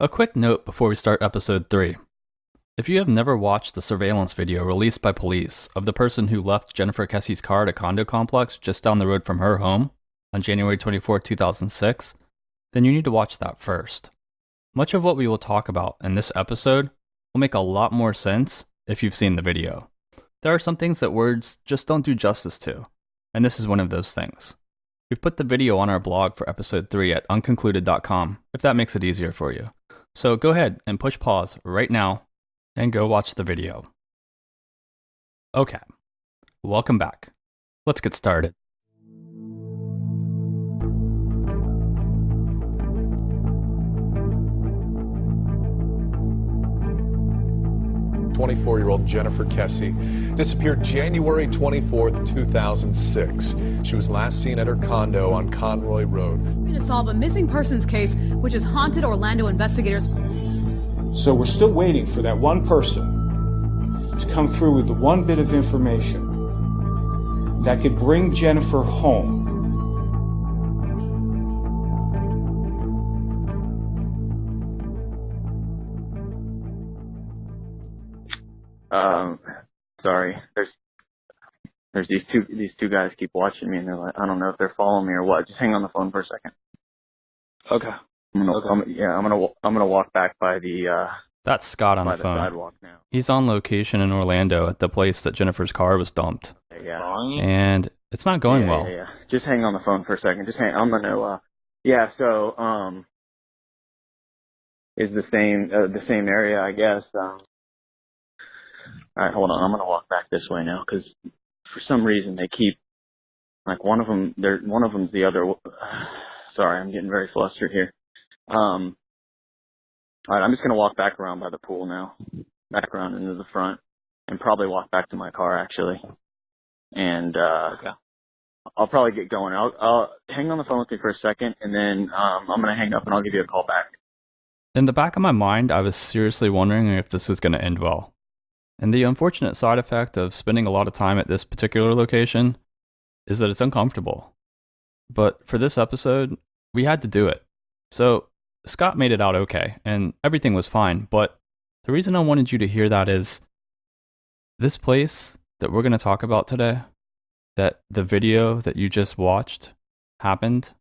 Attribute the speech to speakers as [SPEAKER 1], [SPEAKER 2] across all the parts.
[SPEAKER 1] A quick note before we start episode 3. If you have never watched the surveillance video released by police of the person who left Jennifer Kesse's car at a condo complex just down the road from her home on January 24, 2006, then you need to watch that first. Much of what we will talk about in this episode will make a lot more sense if you've seen the video. There are some things that words just don't do justice to, and this is one of those things. We've put the video on our blog for episode 3 at unconcluded.com if that makes it easier for you. So go ahead and push pause right now and go watch the video. Okay, welcome back. Let's get started.
[SPEAKER 2] "24-year-old Jennifer Kesse disappeared January 24th, 2006. She was last seen at her condo on Conroy Road.
[SPEAKER 3] To solve a missing persons case which has haunted Orlando investigators.
[SPEAKER 4] So we're still waiting for that one person to come through with the one bit of information that could bring Jennifer home.
[SPEAKER 5] Sorry. There's these two guys keep watching me, and they're like, I don't know if they're following me or what. Just hang on the phone for a second.
[SPEAKER 1] Okay.
[SPEAKER 5] I'm gonna walk back by the
[SPEAKER 1] That's Scott on
[SPEAKER 5] by
[SPEAKER 1] the phone.
[SPEAKER 5] sidewalk now.
[SPEAKER 1] He's on location in Orlando at the place that Jennifer's car was dumped.
[SPEAKER 5] Yeah.
[SPEAKER 1] And it's not going well.
[SPEAKER 5] Yeah. Just hang on the phone for a second. I'm gonna so is the same area, I guess. All right, hold on. I'm gonna walk back this way now because for some reason they keep one of them's the other. Sorry, I'm getting very flustered here. All right, I'm just gonna walk back around by the pool now, back around into the front, and probably walk back to my car actually. And
[SPEAKER 1] Okay.
[SPEAKER 5] I'll probably get going. I'll hang on the phone with me for a second, and then I'm gonna hang up and I'll give you a call back.
[SPEAKER 1] In the back of my mind, I was seriously wondering if this was going to end well. And the unfortunate side effect of spending a lot of time at this particular location is that it's uncomfortable. But for this episode, we had to do it. So Scott made it out okay, and everything was fine. But the reason I wanted you to hear that is this place that we're going to talk about today, that the video that you just watched happened,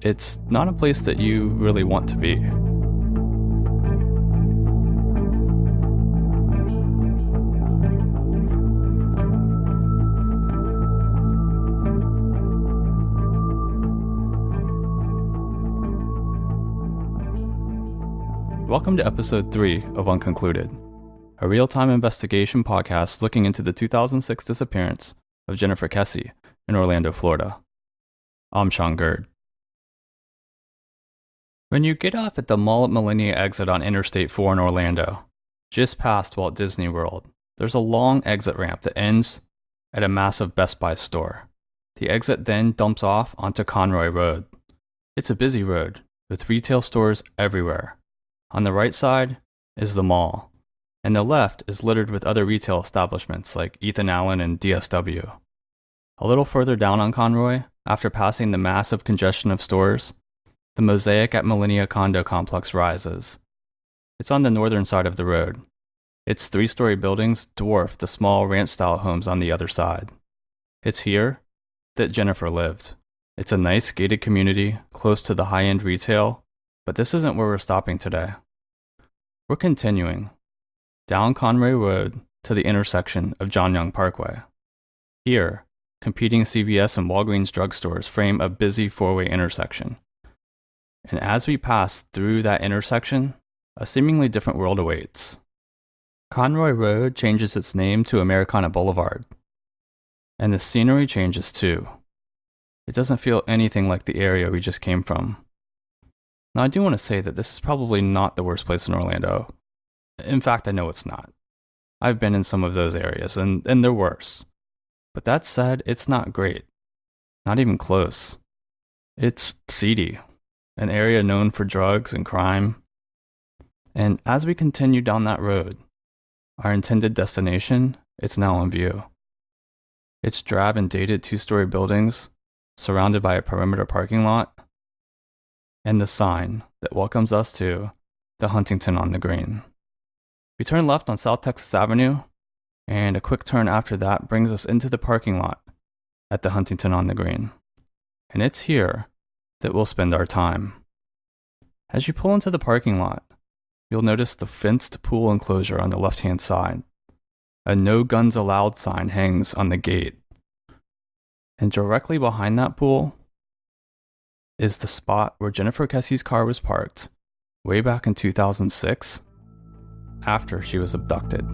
[SPEAKER 1] it's not a place that you really want to be. Welcome to episode 3 of Unconcluded, a real-time investigation podcast looking into the 2006 disappearance of Jennifer Kesse in Orlando, Florida. I'm Sean Gerd. When you get off at the Mall at Millennia exit on Interstate 4 in Orlando, just past Walt Disney World, there's a long exit ramp that ends at a massive Best Buy store. The exit then dumps off onto Conroy Road. It's a busy road with retail stores everywhere. On the right side is the mall, and the left is littered with other retail establishments like Ethan Allen and DSW. A little further down on Conroy, after passing the massive congestion of stores, the Mosaic at Millennia condo complex rises. It's on the northern side of the road. Its 3-story buildings dwarf the small ranch-style homes on the other side. It's here that Jennifer lived. It's a nice gated community close to the high-end retail, but this isn't where we're stopping today. We're continuing down Conroy Road to the intersection of John Young Parkway. Here, competing CVS and Walgreens drugstores frame a busy 4-way intersection. And as we pass through that intersection, a seemingly different world awaits. Conroy Road changes its name to Americana Boulevard. And the scenery changes too. It doesn't feel anything like the area we just came from. Now, I do want to say that this is probably not the worst place in Orlando. In fact, I know it's not. I've been in some of those areas, and they're worse. But that said, it's not great. Not even close. It's seedy, an area known for drugs and crime. And as we continue down that road, our intended destination, it's now in view. It's drab and dated 2-story buildings, surrounded by a perimeter parking lot. and the sign that welcomes us to the Huntington on the Green. We turn left on South Texas Avenue, and a quick turn after that brings us into the parking lot at the Huntington on the Green. And it's here that we'll spend our time. As you pull into the parking lot, you'll notice the fenced pool enclosure on the left-hand side. A no guns allowed sign hangs on the gate. And directly behind that pool is the spot where Jennifer Kesse's car was parked way back in 2006 after she was abducted.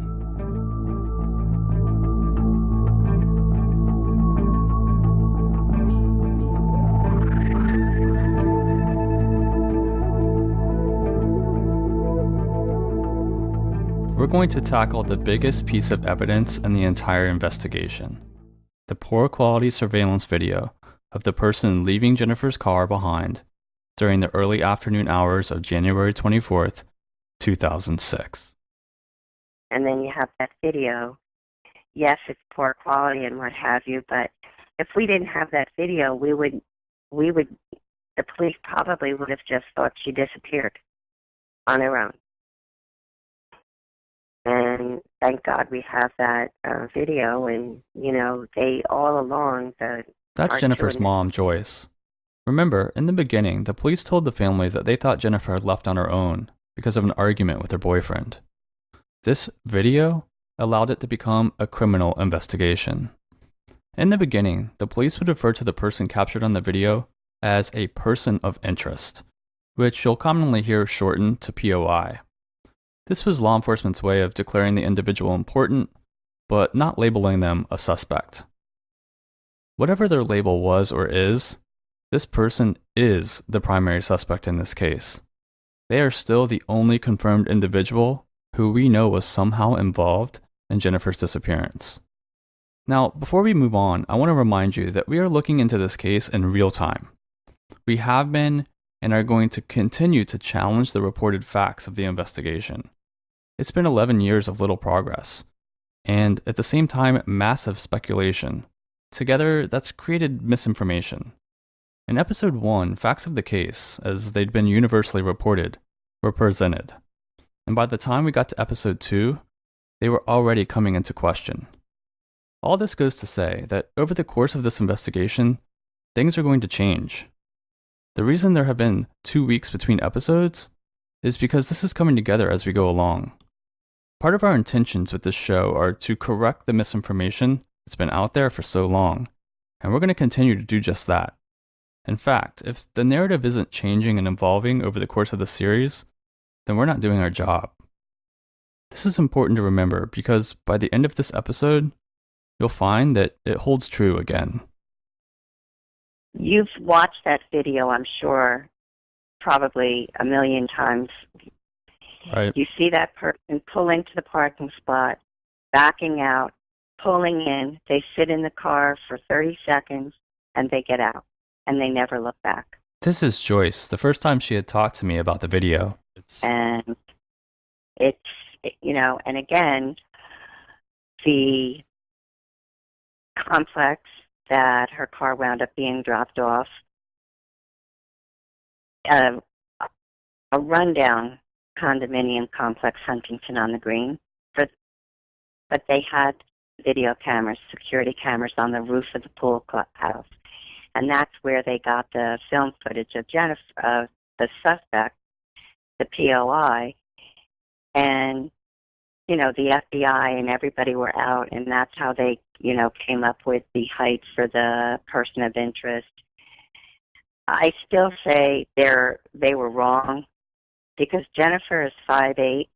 [SPEAKER 1] We're going to tackle the biggest piece of evidence in the entire investigation: the poor quality surveillance video of the person leaving Jennifer's car behind during the early afternoon hours of January 24th, 2006.
[SPEAKER 6] And then you have that video. Yes, it's poor quality and what have you, but if we didn't have that video, the police probably would have just thought she disappeared on her own. And thank God we have that video, and, they all along...
[SPEAKER 1] That's Jennifer's mom, Joyce. Remember, in the beginning, the police told the family that they thought Jennifer had left on her own because of an argument with her boyfriend. This video allowed it to become a criminal investigation. In the beginning, the police would refer to the person captured on the video as a person of interest, which you'll commonly hear shortened to POI. This was law enforcement's way of declaring the individual important, but not labeling them a suspect. Whatever their label was or is, this person is the primary suspect in this case. They are still the only confirmed individual who we know was somehow involved in Jennifer's disappearance. Now, before we move on, I want to remind you that we are looking into this case in real time. We have been and are going to continue to challenge the reported facts of the investigation. It's been 11 years of little progress, and at the same time, massive speculation. Together, that's created misinformation. In episode 1, facts of the case, as they'd been universally reported, were presented. And by the time we got to episode 2, they were already coming into question. All this goes to say that over the course of this investigation, things are going to change. The reason there have been 2 weeks between episodes is because this is coming together as we go along. Part of our intentions with this show are to correct the misinformation that's been out there for so long, and we're going to continue to do just that. In fact, if the narrative isn't changing and evolving over the course of the series, then we're not doing our job. This is important to remember because by the end of this episode, you'll find that it holds true again.
[SPEAKER 6] You've watched that video, I'm sure, probably a million times.
[SPEAKER 1] Right.
[SPEAKER 6] You see that person pull into the parking spot, backing out, pulling in. They sit in the car for 30 seconds, and they get out, and they never look back.
[SPEAKER 1] This is Joyce, the first time she had talked to me about the video.
[SPEAKER 6] And it's, and again, the complex that her car wound up being dropped off, a rundown condominium complex, Huntington on the Green, but they had video cameras, security cameras on the roof of the pool house. And that's where they got the film footage of Jennifer, of the suspect, the POI, and, the FBI and everybody were out, and that's how they, came up with the height for the person of interest. I still say they were wrong, because Jennifer is 5'8",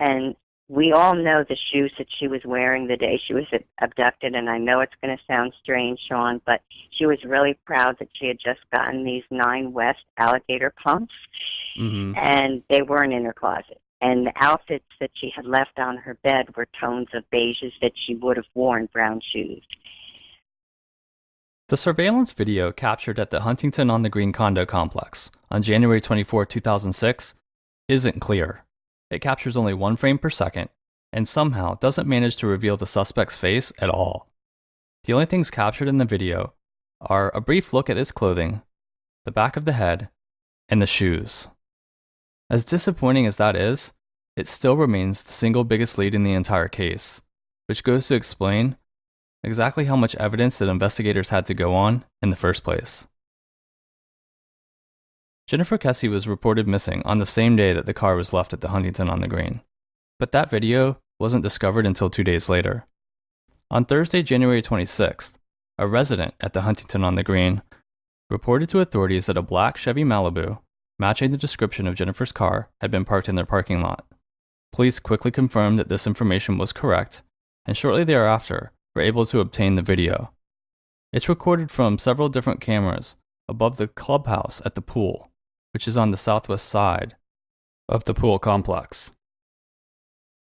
[SPEAKER 6] and we all know the shoes that she was wearing the day she was abducted, and I know it's going to sound strange, Sean, but she was really proud that she had just gotten these 9 West alligator pumps, and they weren't in her closet. And the outfits that she had left on her bed were tones of beiges that she would have worn brown shoes.
[SPEAKER 1] The surveillance video captured at the Huntington on the Green condo complex on January 24, 2006 isn't clear. It captures only 1 frame per second and somehow doesn't manage to reveal the suspect's face at all. The only things captured in the video are a brief look at his clothing, the back of the head, and the shoes. As disappointing as that is, it still remains the single biggest lead in the entire case, which goes to explain exactly how much evidence that investigators had to go on in the first place. Jennifer Kesse was reported missing on the same day that the car was left at the Huntington-on-the-Green, but that video wasn't discovered until 2 days later. On Thursday, January 26th, a resident at the Huntington-on-the-Green reported to authorities that a black Chevy Malibu, matching the description of Jennifer's car, had been parked in their parking lot. Police quickly confirmed that this information was correct, and shortly thereafter were able to obtain the video. It's recorded from several different cameras above the clubhouse at the pool, which is on the southwest side of the pool complex.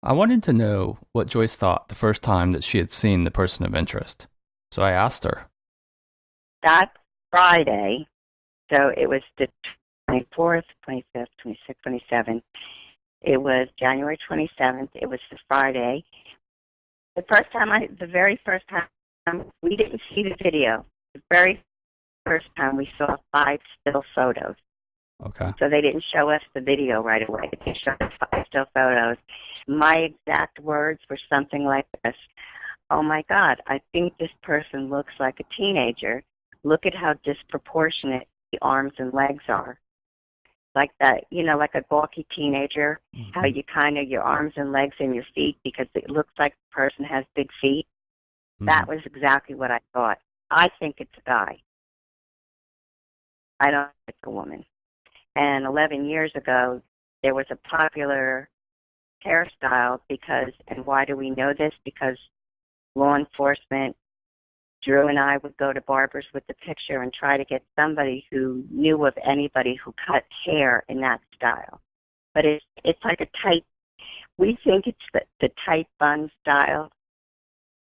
[SPEAKER 1] I wanted to know what Joyce thought the first time that she had seen the person of interest, so I asked her.
[SPEAKER 6] That Friday, so it was the 24th, 25th, 26th, 27th. It was January 27th. It was the Friday. The very first time, we didn't see the video. The very first time we saw 5 still photos.
[SPEAKER 1] Okay.
[SPEAKER 6] So they didn't show us the video right away. They showed us 5 still photos. My exact words were something like this. Oh my God, I think this person looks like a teenager. Look at how disproportionate the arms and legs are. Like that, like a gawky teenager, how you your arms and legs and your feet, because it looks like the person has big feet. That was exactly what I thought. I think it's a guy. I don't think it's a woman. And 11 years ago, there was a popular hairstyle and why do we know this? Because law enforcement, Drew and I would go to barbers with the picture and try to get somebody who knew of anybody who cut hair in that style. But it's like a tight, we think it's the tight bun style.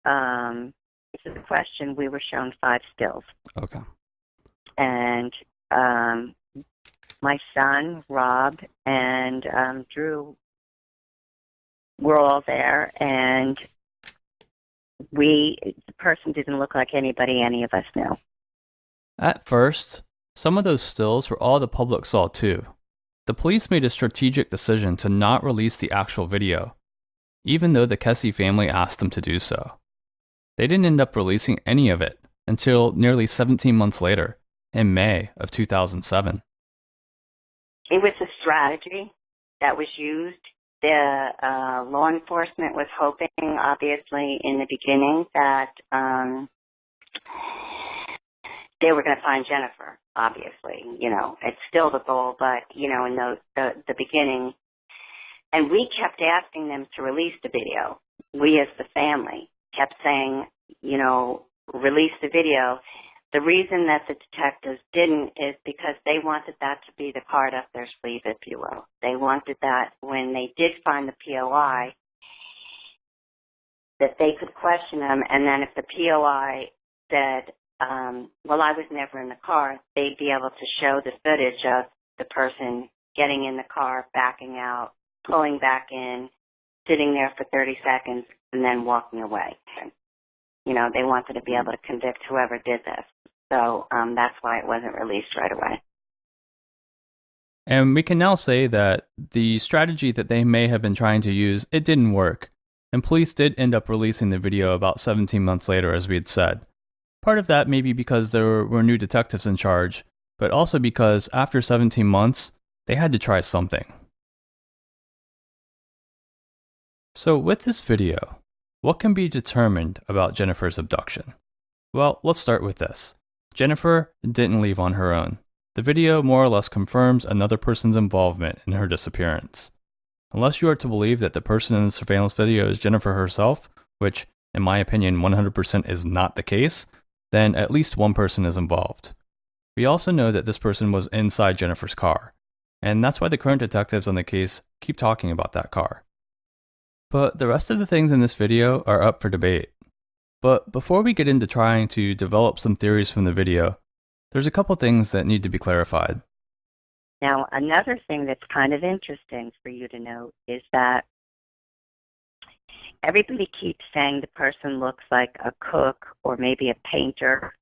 [SPEAKER 6] This is a question. We were shown 5 stills.
[SPEAKER 1] Okay.
[SPEAKER 6] And my son, Rob, and Drew were all there, and the person didn't look like anybody any of us knew.
[SPEAKER 1] At first, some of those stills were all the public saw too. The police made a strategic decision to not release the actual video, even though the Kesse family asked them to do so. They didn't end up releasing any of it until nearly 17 months later, in May of 2007.
[SPEAKER 6] It was a strategy that was used. The law enforcement was hoping, obviously, in the beginning that they were going to find Jennifer, obviously. It's still the goal, but, in the beginning. And we kept asking them to release the video. We, as the family, kept saying, release the video. The reason that the detectives didn't is because they wanted that to be the card up their sleeve, if you will. They wanted that when they did find the POI, that they could question them, and then if the POI said, well, I was never in the car, they'd be able to show the footage of the person getting in the car, backing out, pulling back in, sitting there for 30 seconds, and then walking away. They wanted to be able to convict whoever did this. So that's why it wasn't released right away.
[SPEAKER 1] And we can now say that the strategy that they may have been trying to use, it didn't work. And police did end up releasing the video about 17 months later, as we had said. Part of that may be because there were new detectives in charge, but also because after 17 months, they had to try something. So with this video, what can be determined about Jennifer's abduction? Well, let's start with this. Jennifer didn't leave on her own. The video more or less confirms another person's involvement in her disappearance. Unless you are to believe that the person in the surveillance video is Jennifer herself, which, in my opinion, 100% is not the case, then at least one person is involved. We also know that this person was inside Jennifer's car, and that's why the current detectives on the case keep talking about that car. But the rest of the things in this video are up for debate. But before we get into trying to develop some theories from the video, there's a couple things that need to be clarified.
[SPEAKER 6] Now, another thing that's kind of interesting for you to note is that everybody keeps saying the person looks like a cook or maybe a painter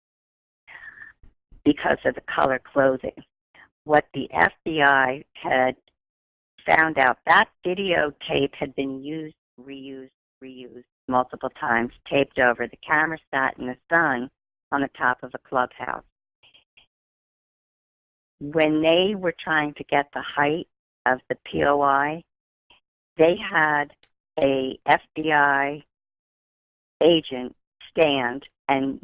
[SPEAKER 6] because of the color clothing. what the FBI had found out, that videotape had been used, reused multiple times, taped over. The camera sat in the sun on the top of a clubhouse. When they were trying to get the height of the POI, they had a FBI agent stand, and,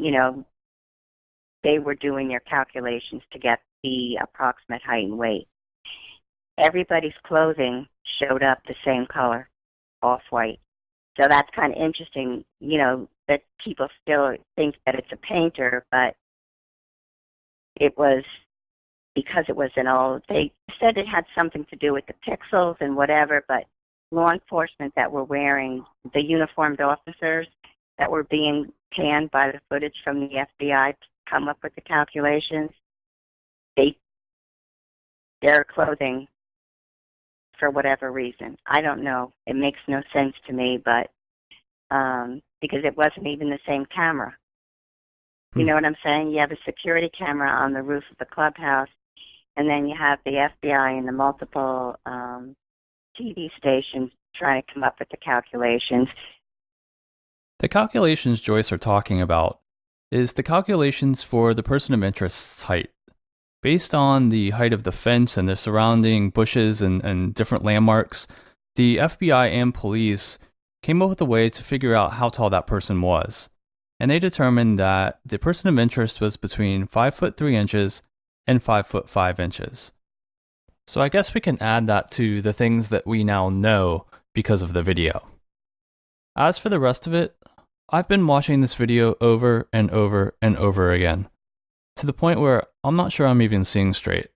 [SPEAKER 6] they were doing their calculations to get the approximate height and weight. Everybody's clothing showed up the same color, off-white. So that's kind of interesting, that people still think that it's a painter, but it was because it was they said it had something to do with the pixels and whatever, but law enforcement that were wearing, the uniformed officers that were being panned by the footage from the FBI to come up with the calculations, their clothing, for whatever reason, I don't know, it makes no sense to me, but because it wasn't even the same camera. You know what I'm saying? You have a security camera on the roof of the clubhouse, and then you have the FBI and the multiple TV stations trying to come up with the calculations.
[SPEAKER 1] The calculations Joyce are talking about is the calculations for the person of interest's height. Based on the height of the fence and the surrounding bushes and different landmarks, the FBI and police came up with a way to figure out how tall that person was. And they determined that the person of interest was between 5'3" and 5'5". So I guess we can add that to the things that we now know because of the video. As for the rest of it, I've been watching this video over and over and over again, to the point where I'm not sure I'm even seeing straight.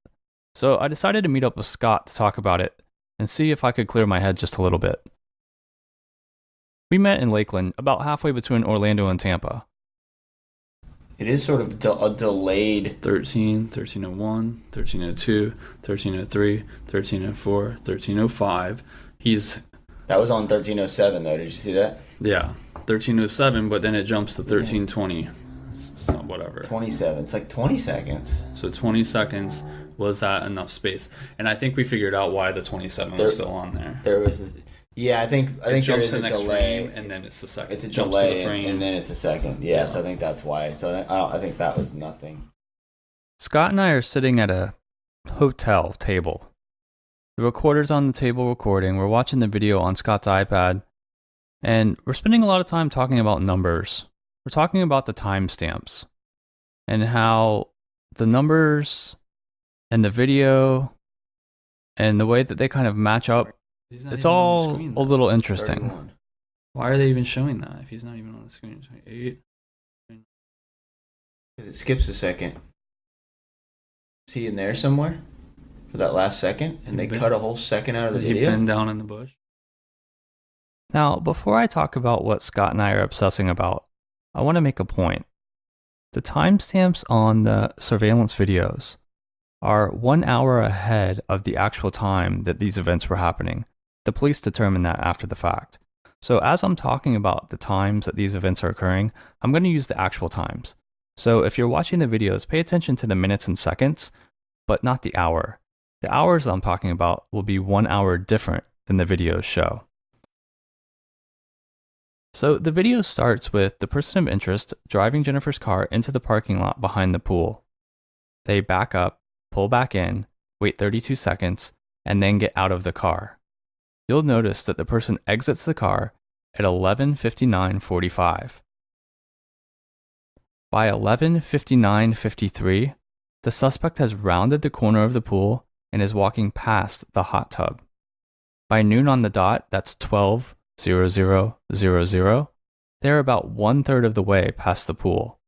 [SPEAKER 1] So I decided to meet up with Scott to talk about it and see if I could clear my head just a little bit. We met in Lakeland, about halfway between Orlando and Tampa.
[SPEAKER 7] It is sort of a delayed
[SPEAKER 1] 13, 1301, 1302, 1303, 1304, 1305.
[SPEAKER 7] That was on 1307 though, did you see that?
[SPEAKER 1] Yeah, 1307, but then it jumps to 1320. So whatever.
[SPEAKER 7] 27. It's like 20 seconds.
[SPEAKER 1] So 20 seconds, was that enough space? And I think we figured out why the 27 was still on there.
[SPEAKER 7] There was I think there is a delay,
[SPEAKER 1] frame, and then it's the second.
[SPEAKER 7] It's a
[SPEAKER 1] jumps
[SPEAKER 7] delay,
[SPEAKER 1] to the frame.
[SPEAKER 7] and then it's a second. Yeah, so I think that's why. So I think that was nothing.
[SPEAKER 1] Scott and I are sitting at a hotel table. The recorder's on the table recording. We're watching the video on Scott's iPad, and we're spending a lot of time talking about numbers. We're talking about the timestamps and how the numbers and the video and the way that they kind of match up. It's all a little interesting.
[SPEAKER 7] 31.
[SPEAKER 1] Why are they even showing that if he's not even on the screen? 28.
[SPEAKER 7] Because it skips a second. Is he in there somewhere for that last second? And they cut a whole second out of the
[SPEAKER 1] Did he
[SPEAKER 7] video?
[SPEAKER 1] bend down in the bush? Now, before I talk about what Scott and I are obsessing about, I want to make a point. The timestamps on the surveillance videos are 1 hour ahead of the actual time that these events were happening. The police determined that after the fact. So as I'm talking about the times that these events are occurring, I'm going to use the actual times. So if you're watching the videos, pay attention to the minutes and seconds, but not the hour. The hours I'm talking about will be 1 hour different than the videos show. So the video starts with the person of interest driving Jennifer's car into the parking lot behind the pool. They back up, pull back in, wait 32 seconds, and then get out of the car. You'll notice that the person exits the car at 11:59:45. By 11:59:53, the suspect has rounded the corner of the pool and is walking past the hot tub. By noon on the dot, that's 12:00:00, they're about 1/3 of the way past the pool.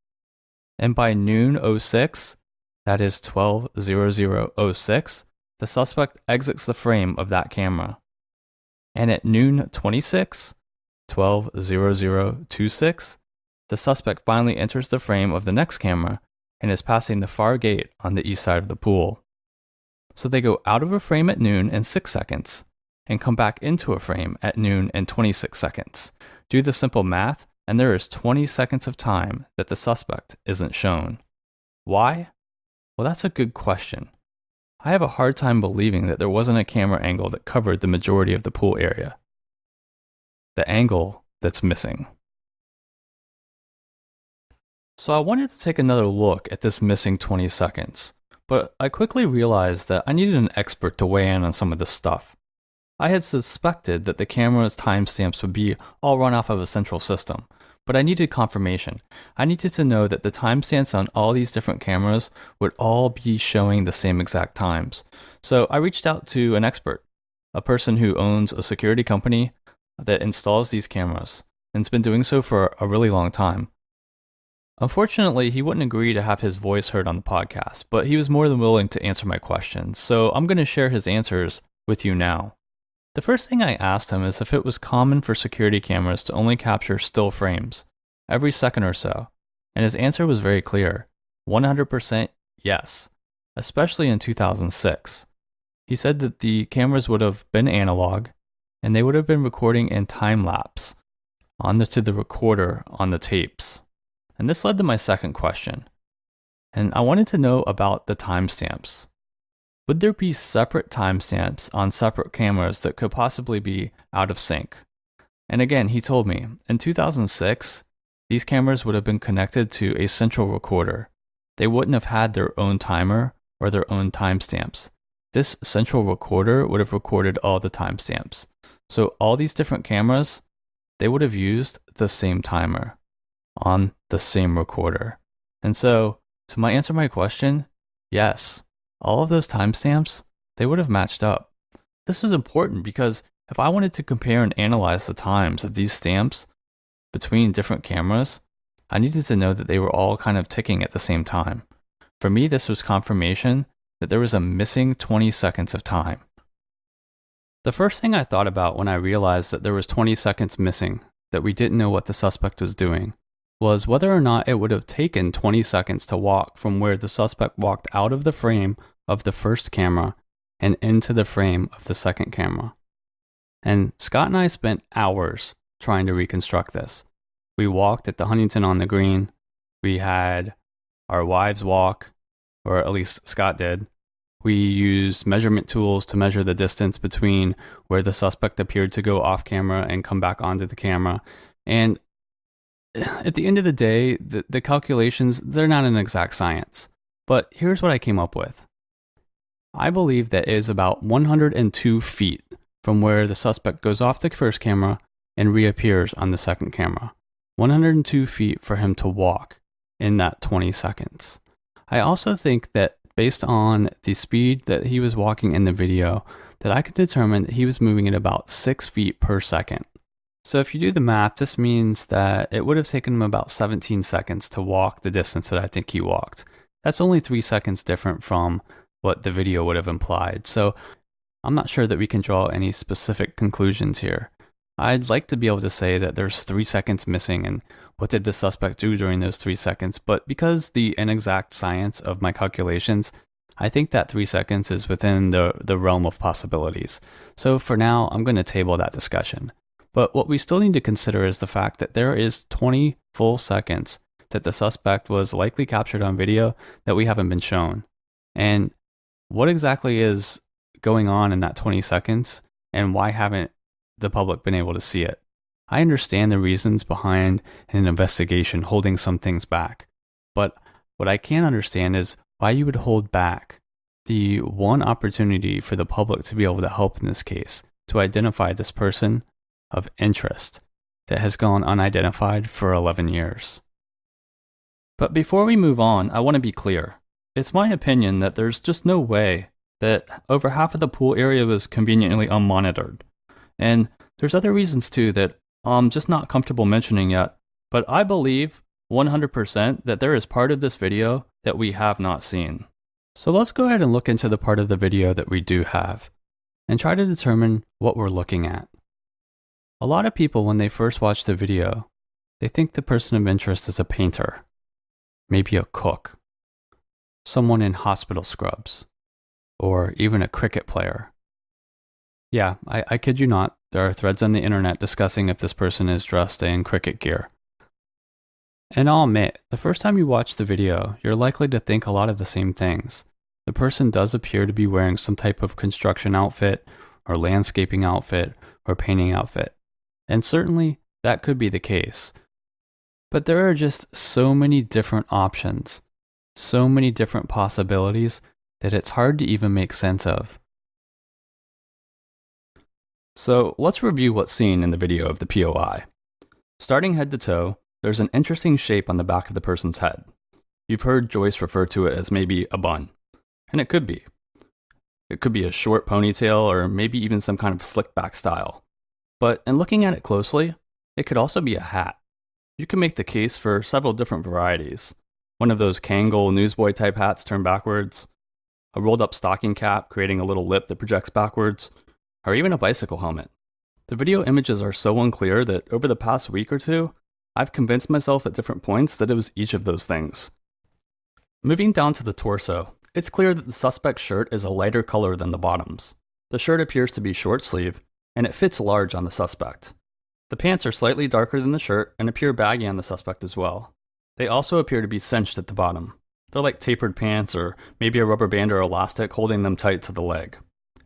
[SPEAKER 1] And by noon 06, that is 12:00:06, the suspect exits the frame of that camera. And at noon 26, 12:00:26, the suspect finally enters the frame of the next camera and is passing the far gate on the east side of the pool. So they go out of a frame at noon and 6 seconds and come back into a frame at noon and 26 seconds. Do the simple math, and there is 20 seconds of time that the suspect isn't shown. Why? Well, that's a good question. I have a hard time believing that there wasn't a camera angle that covered the majority of the pool area. The angle that's missing. So I wanted to take another look at this missing 20 seconds, but I quickly realized that I needed an expert to weigh in on some of this stuff. I had suspected that the camera's timestamps would be all run off of a central system, but I needed confirmation. I needed to know that the timestamps on all these different cameras would all be showing the same exact times. So I reached out to an expert, a person who owns a security company that installs these cameras, and has been doing so for a really long time. Unfortunately, he wouldn't agree to have his voice heard on the podcast, but he was more than willing to answer my questions, so I'm going to share his answers with you now. The first thing I asked him is if it was common for security cameras to only capture still frames every second or so, and his answer was very clear. 100% yes, especially in 2006. He said that the cameras would have been analog, and they would have been recording in time-lapse to the recorder on the tapes. And this led to my second question, and I wanted to know about the timestamps. Would there be separate timestamps on separate cameras that could possibly be out of sync? And again, he told me, in 2006, these cameras would have been connected to a central recorder. They wouldn't have had their own timer or their own timestamps. This central recorder would have recorded all the timestamps. So all these different cameras, they would have used the same timer on the same recorder. And so, to answer my question, yes, all of those timestamps, they would have matched up. This was important because if I wanted to compare and analyze the times of these stamps between different cameras, I needed to know that they were all kind of ticking at the same time. For me, this was confirmation that there was a missing 20 seconds of time. The first thing I thought about when I realized that there was 20 seconds missing, that we didn't know what the suspect was doing, was whether or not it would have taken 20 seconds to walk from where the suspect walked out of the frame of the first camera and into the frame of the second camera. And Scott and I spent hours trying to reconstruct this. We walked at the Huntington on the Green. We had our wives walk, or at least Scott did. We used measurement tools to measure the distance between where the suspect appeared to go off camera and come back onto the camera. And at the end of the day, the calculations, they're not an exact science. But here's what I came up with. I believe that it is about 102 feet from where the suspect goes off the first camera and reappears on the second camera. 102 feet for him to walk in that 20 seconds. I also think that based on the speed that he was walking in the video, that I could determine that he was moving at about 6 feet per second. So if you do the math, this means that it would have taken him about 17 seconds to walk the distance that I think he walked. That's only 3 seconds different from what the video would have implied. So I'm not sure that we can draw any specific conclusions here. I'd like to be able to say that there's 3 seconds missing and what did the suspect do during those 3 seconds, but because the inexact science of my calculations, I think that 3 seconds is within the realm of possibilities. So for now, I'm going to table that discussion. But what we still need to consider is the fact that there is 20 full seconds that the suspect was likely captured on video that we haven't been shown. And what exactly is going on in that 20 seconds and why haven't the public been able to see it? I understand the reasons behind an investigation holding some things back, but what I can't understand is why you would hold back the one opportunity for the public to be able to help in this case, to identify this person of interest that has gone unidentified for 11 years. But before we move on, I want to be clear. It's my opinion that there's just no way that over half of the pool area was conveniently unmonitored. And there's other reasons too that I'm just not comfortable mentioning yet, but I believe 100% that there is part of this video that we have not seen. So let's go ahead and look into the part of the video that we do have and try to determine what we're looking at. A lot of people, when they first watch the video, they think the person of interest is a painter, maybe a cook, someone in hospital scrubs, or even a cricket player. Yeah, I kid you not, there are threads on the internet discussing if this person is dressed in cricket gear. And I'll admit, the first time you watch the video, you're likely to think a lot of the same things. The person does appear to be wearing some type of construction outfit or landscaping outfit or painting outfit. And certainly that could be the case. But there are just so many different options, so many different possibilities that it's hard to even make sense of. So let's review what's seen in the video of the POI. Starting head to toe, there's an interesting shape on the back of the person's head. You've heard Joyce refer to it as maybe a bun, and it could be. It could be a short ponytail or maybe even some kind of slick back style. But in looking at it closely, it could also be a hat. You can make the case for several different varieties. One of those Kangol newsboy type hats turned backwards, a rolled up stocking cap creating a little lip that projects backwards, or even a bicycle helmet. The video images are so unclear that over the past week or two, I've convinced myself at different points that it was each of those things. Moving down to the torso, it's clear that the suspect's shirt is a lighter color than the bottoms. The shirt appears to be short sleeve, and it fits large on the suspect. The pants are slightly darker than the shirt and appear baggy on the suspect as well. They also appear to be cinched at the bottom. They're like tapered pants or maybe a rubber band or elastic holding them tight to the leg.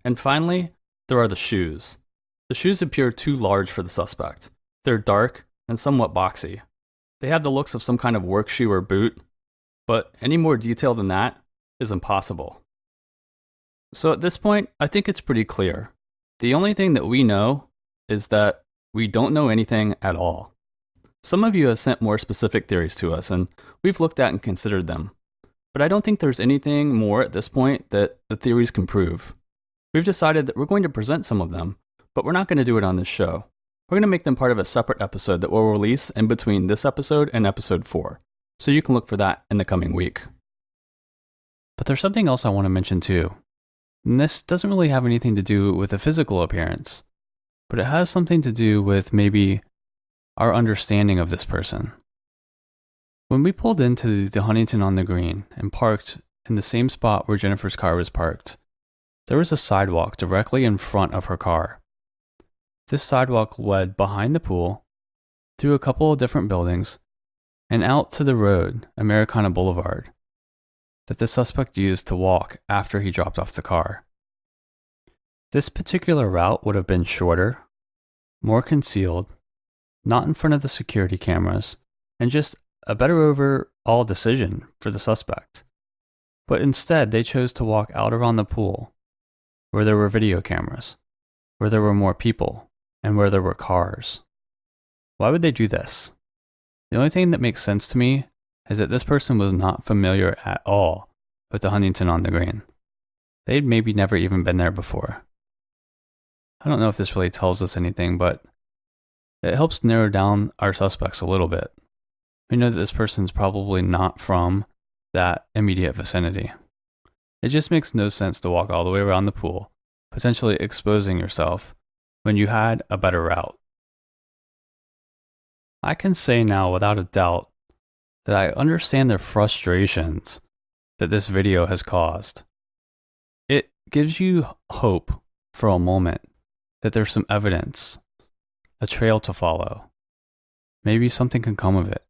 [SPEAKER 1] And finally, there are the shoes. The shoes appear too large for the suspect. They're dark and somewhat boxy. They have the looks of some kind of work shoe or boot, but any more detail than that is impossible. So at this point, I think it's pretty clear. The only thing that we know is that we don't know anything at all. Some of you have sent more specific theories to us, and we've looked at and considered them. But I don't think there's anything more at this point that the theories can prove. We've decided that we're going to present some of them, but we're not going to do it on this show. We're going to make them part of a separate episode that we'll release in between this episode and episode 4, so you can look for that in the coming week. But there's something else I want to mention too. And this doesn't really have anything to do with the physical appearance, but it has something to do with maybe our understanding of this person. When we pulled into the Huntington on the Green and parked in the same spot where Jennifer's car was parked, there was a sidewalk directly in front of her car. This sidewalk led behind the pool, through a couple of different buildings, and out to the road, Americana Boulevard, that the suspect used to walk after he dropped off the car. This particular route would have been shorter, more concealed, not in front of the security cameras, and just a better overall decision for the suspect. But instead, they chose to walk out around the pool, where there were video cameras, where there were more people, and where there were cars. Why would they do this? The only thing that makes sense to me is that this person was not familiar at all with the Huntington on the Green. They'd maybe never even been there before. I don't know if this really tells us anything, but it helps narrow down our suspects a little bit. We know that this person's probably not from that immediate vicinity. It just makes no sense to walk all the way around the pool, potentially exposing yourself when you had a better route. I can say now without a doubt that I understand the frustrations that this video has caused. It gives you hope for a moment that there's some evidence, a trail to follow. Maybe something can come of it.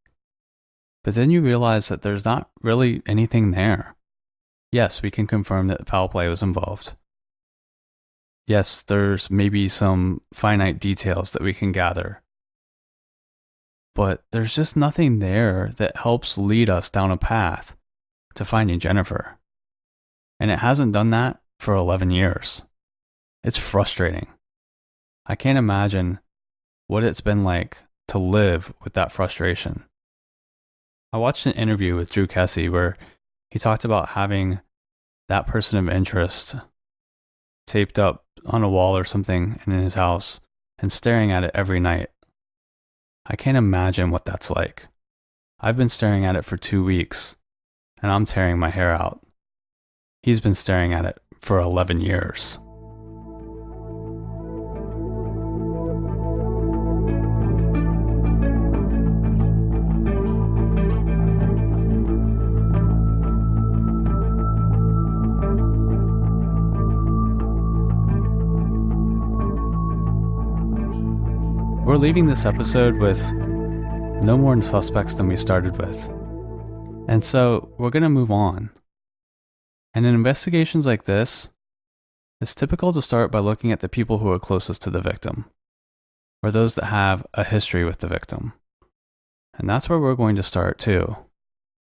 [SPEAKER 1] But then you realize that there's not really anything there. Yes, we can confirm that foul play was involved. Yes, there's maybe some finite details that we can gather. But there's just nothing there that helps lead us down a path to finding Jennifer. And it hasn't done that for 11 years. It's frustrating. I can't imagine what it's been like to live with that frustration. I watched an interview with Drew Kesse where he talked about having that person of interest taped up on a wall or something in his house and staring at it every night. I can't imagine what that's like. I've been staring at it for 2 weeks and I'm tearing my hair out. He's been staring at it for 11 years. We're leaving this episode with no more suspects than we started with. And so we're going to move on. And in investigations like this, it's typical to start by looking at the people who are closest to the victim, or those that have a history with the victim. And that's where we're going to start too.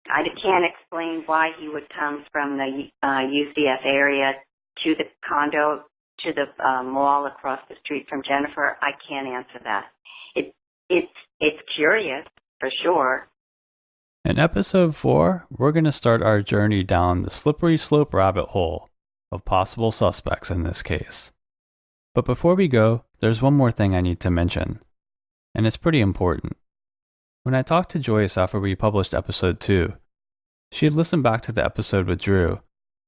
[SPEAKER 6] I can't explain why he would come from the UCF area to the condo, to the mall across the street from Jennifer. I can't answer that. It's curious, for sure.
[SPEAKER 1] In episode 4, we're going to start our journey down the slippery slope rabbit hole of possible suspects in this case. But before we go, there's one more thing I need to mention, and it's pretty important. When I talked to Joyce after we published episode 2, she had listened back to the episode with Drew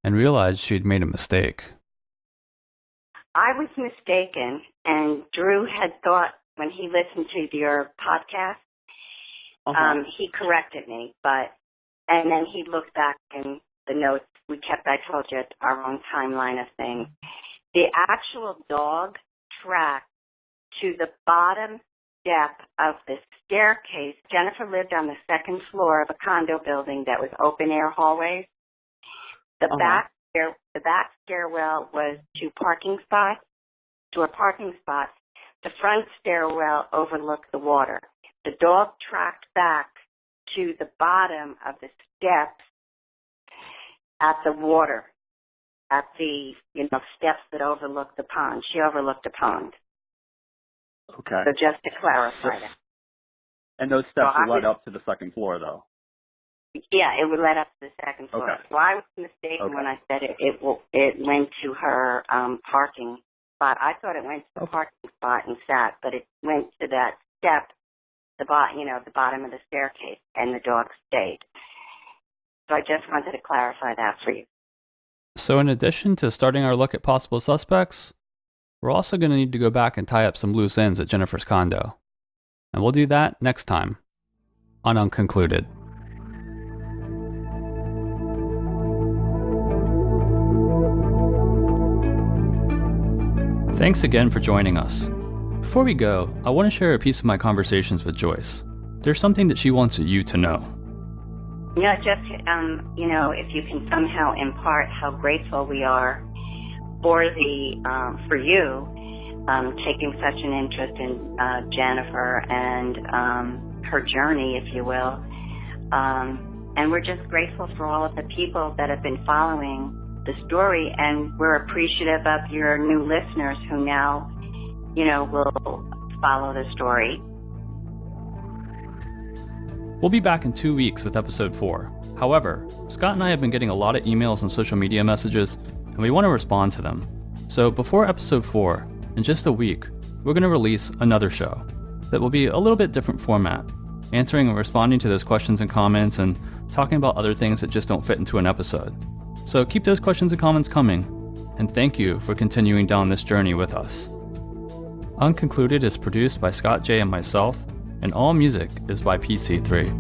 [SPEAKER 1] and realized she'd made a mistake.
[SPEAKER 6] I was mistaken, and Drew had thought when he listened to your podcast, he corrected me, and then he looked back in the notes we kept. I told you, our own timeline of things. The actual dog tracked to the bottom step of the staircase. Jennifer lived on the second floor of a condo building that was open air hallways. The back stairwell was to a parking spot. The front stairwell overlooked the water. The dog tracked back to the bottom of the steps at the water, at the steps that overlooked the pond. She overlooked the pond.
[SPEAKER 8] Okay.
[SPEAKER 6] So just to clarify that.
[SPEAKER 8] And those steps led up to the second floor, though?
[SPEAKER 6] Yeah, it would lead up to the second floor.
[SPEAKER 8] Okay.
[SPEAKER 6] So I was mistaken when I said it went to her parking spot. I thought it went to the parking spot and sat, but it went to that step, the bottom of the staircase, and the dog stayed. So I just wanted to clarify that for you.
[SPEAKER 1] So in addition to starting our look at possible suspects, we're also going to need to go back and tie up some loose ends at Jennifer's condo. And we'll do that next time on Unconcluded. Thanks again for joining us. Before we go, I want to share a piece of my conversations with Joyce. There's something that she wants you to know.
[SPEAKER 6] Yeah, just, if you can somehow impart how grateful we are for you taking such an interest in Jennifer and her journey, if you will. And we're just grateful for all of the people that have been following the story, and we're appreciative of your new listeners who now, will follow the story.
[SPEAKER 1] We'll be back in 2 weeks with episode 4. However, Scott and I have been getting a lot of emails and social media messages, and we want to respond to them. So before episode 4, in just a week, we're going to release another show that will be a little bit different format, answering and responding to those questions and comments and talking about other things that just don't fit into an episode. So keep those questions and comments coming, and thank you for continuing down this journey with us. Unconcluded is produced by Scott J. and myself, and all music is by PC3.